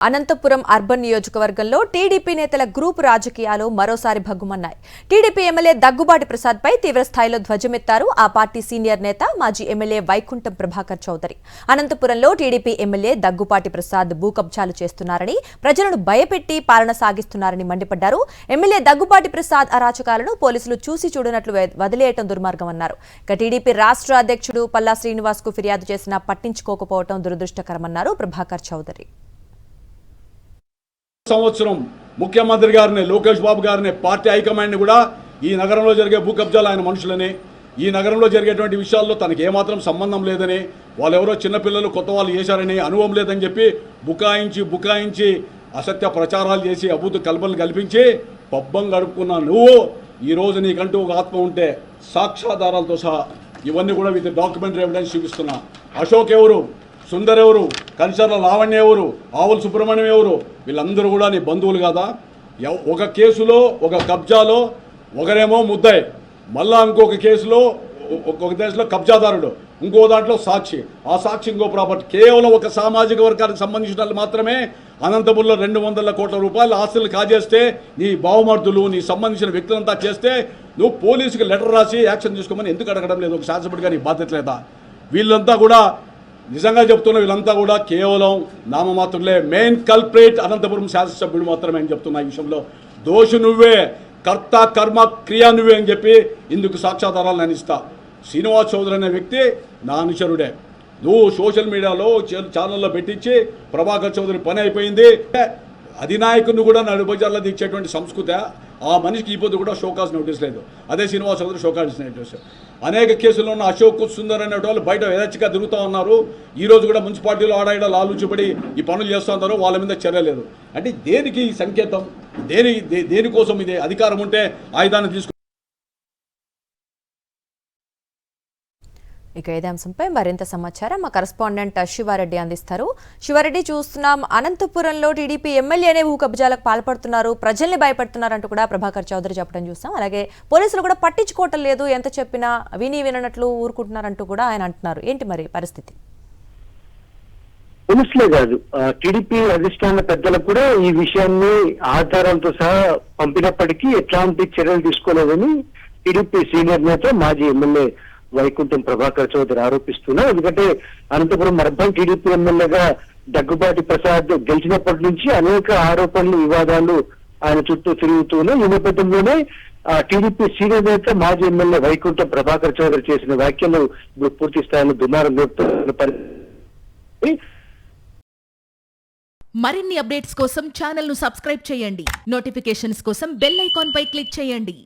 Anantapuram urban నియోజకవర్గంలో TDP నేతల group రాజకీయాలు మరోసారి భగ్గుమన్నాయి. టీడీపీ ఎమ్మెల్యే దగ్గుబాటి ప్రసాద్ పై తీవ్రస్థాయిలో ధ్వజమెత్తారు ఆ పార్టీ సీనియర్ నేత మాజీ ఎమ్మెల్యే వైకుంఠం ప్రభాకర్ చౌదరి. అనంతపురంలో టీడీపీ ఎమ్మెల్యే దగ్గుబాటి ప్రసాద్ భూకబ్జాలు చేస్తున్నారని, ప్రజలను భయపెట్టి పాలన సాగిస్తున్నారని మండిపడ్డారు. ఎమ్మెల్యే దగ్గుబాటి ప్రసాద్ అరాచకాలను పోలీసులు చూసి చూడనట్లు వదిలేయటం దుర్మార్గమన్నారు. ఇక టీడీపీ రాష్ట్ర అధ్యక్షుడు పల్లా శ్రీనివాస్ కు ఫిర్యాదు చేసినా పట్టించుకోకపోవడం దురదృష్టకరమన్నారు ప్రభాకర్ చౌదరి. సంవత్సరం ముఖ్యమంత్రి గారిని, లోకేష్ బాబు గారిని, పార్టీ హైకమాండ్ని కూడా ఈ నగరంలో జరిగే భూ కబ్జాలు ఆయన మనుషులని, ఈ నగరంలో జరిగేటువంటి విషయాల్లో తనకి ఏమాత్రం సంబంధం లేదని, వాళ్ళెవరో చిన్నపిల్లలు కొత్త వాళ్ళు చేశారని, అనుభవం లేదని చెప్పి బుకాయించి అసత్య ప్రచారాలు చేసి అబద్ధ కల్పనలు కల్పించి పబ్బం గడుపుకున్న నువ్వు ఈరోజు నీకంటూ ఒక ఆత్మ ఉంటే సాక్ష్యాధారాలతో సహా ఇవన్నీ కూడా విత్ డాక్యుమెంటరీ ఎవిడెన్స్ చూపిస్తున్నా. అశోక్ ఎవరు, సుందర్ ఎవరు, కన్సర్ల లావణ్య ఎవరు, ఆవుల సుబ్రహ్మణ్యం ఎవరు, వీళ్ళందరూ కూడా నీ బంధువులు కాదా? ఒక కేసులో ఒక కబ్జాలో ఒకరేమో ముద్దాయి, మళ్ళా ఇంకొక కేసులో ఒక దేశంలో కబ్జాదారుడు, ఇంకో దాంట్లో సాక్షి, ఆ సాక్షి ఇంకో ప్రాపర్టీ. కేవలం ఒక సామాజిక వర్గానికి సంబంధించిన వాళ్ళు మాత్రమే అనంతపురంలో 200 కోట్ల రూపాయల ఆస్తులు కాజేస్తే నీ బావమర్దులు, నీ సంబంధించిన వ్యక్తులంతా చేస్తే నువ్వు పోలీసుకి లెటర్ రాసి యాక్షన్ తీసుకోమని ఎందుకు అడగడం లేదు? ఒక శాసనసభ్యుడిగా నీ బాధ్యత లేదా? వీళ్ళంతా కూడా నిజంగా చెప్తున్నా, వీళ్ళంతా కూడా కేవలం నామమాత్రులే. మెయిన్ కల్ప్రేట్ అనంతపురం శాసనసభ్యుడు మాత్రమే అని చెప్తున్నా. ఈ విషయంలో దోషి నువ్వే, కర్త కర్మ క్రియ నువ్వే అని చెప్పి ఇందుకు సాక్ష్యాధారాలు నేను ఇస్తా. శ్రీనివాస్ చౌదరి అనే వ్యక్తి నా అనుచరుడే. నువ్వు సోషల్ మీడియాలో ఛానల్లో పెట్టించి ప్రభాకర్ చౌదరి పని అయిపోయింది, అధినాయకుని కూడా నడుబజార్లో దిచ్చేటువంటి సంస్కృతి ఆ మనిషికి ఈ పొద్దు కూడా షోకాస్ నోటీస్ లేదు. అదే శ్రీనివాస్ చౌదరి షోకాస్ నోటీస్. అనేక కేసుల్లో ఉన్న అశోక్ సుందర్ అనే వాళ్ళు బయట యథేచ్ఛగా తిరుగుతూ ఉన్నారు. ఈరోజు కూడా మున్సిపాలిటీలో ఆడాయిడ లాలుచిపడి ఈ పనులు చేస్తూ ఉన్నారు, వాళ్ళ మీద చర్య లేదు. అంటే దేనికి సంకేతం? దేనికోసం? ఇది అధికారం ఉంటే ఆయుధాన్ని తీసుకు. ఇక ఇదే అంశంపై మరింత సమాచారం మా కరెస్పాండెంట్ శివారెడ్డి అందిస్తారు. శివారెడ్డి, చూస్తున్నాం అనంతపురంలో టీడీపీ ఎమ్మెల్యేనే భూ కబ్జాలకు పాల్పడుతున్నారు, ప్రజల్ని భయపెడుతున్నారంటూ కూడా ప్రభాకర్ చౌదరి చెప్పడం చూస్తాం. అలాగే పోలీసులు కూడా పట్టించుకోవటం లేదు, ఎంత చెప్పినా వినట్లు ఊరుకుంటున్నారంటూ కూడా ఆయన అంటున్నారు. ఏంటి మరి పరిస్థితి? పోలీసులే కాదు, టీడీపీ అధిష్టాన పెద్దలకు కూడా ఈ విషయాన్ని ఆధారాలతో సహా పంపినప్పటికీ ఎట్లాంటి చర్యలు తీసుకోలేదని టీడీపీ సీనియర్ నేత మాజీ ఎమ్మెల్యే వైకుంఠం ప్రభాకర్ చౌదరి ఆరోపిస్తున్నారు. ఎందుకంటే అనంతపురం అర్బన్ టీడీపీ ఎమ్మెల్యేగా దగ్గుబాటి ప్రసాద్ గెలిచినప్పటి నుంచి అనేక ఆరోపణలు, వివాదాలు ఆయన చుట్టూ తిరుగుతున్నాయి. ఈ నేపథ్యంలోనే టీడీపీ సీనియర్ నేత మాజీ ఎమ్మెల్యే వైకుంఠం ప్రభాకర్ చౌదరి చేసిన వ్యాఖ్యలు ఇప్పుడు పూర్తి స్థాయిలో దుమారం రేపుతున్న పరిస్థితి. మరిన్ని అప్డేట్స్ కోసం ఛానల్ ను సబ్స్క్రైబ్ చేయండి. నోటిఫికేషన్స్ కోసం బెల్ ఐకాన్ పై క్లిక్ చేయండి.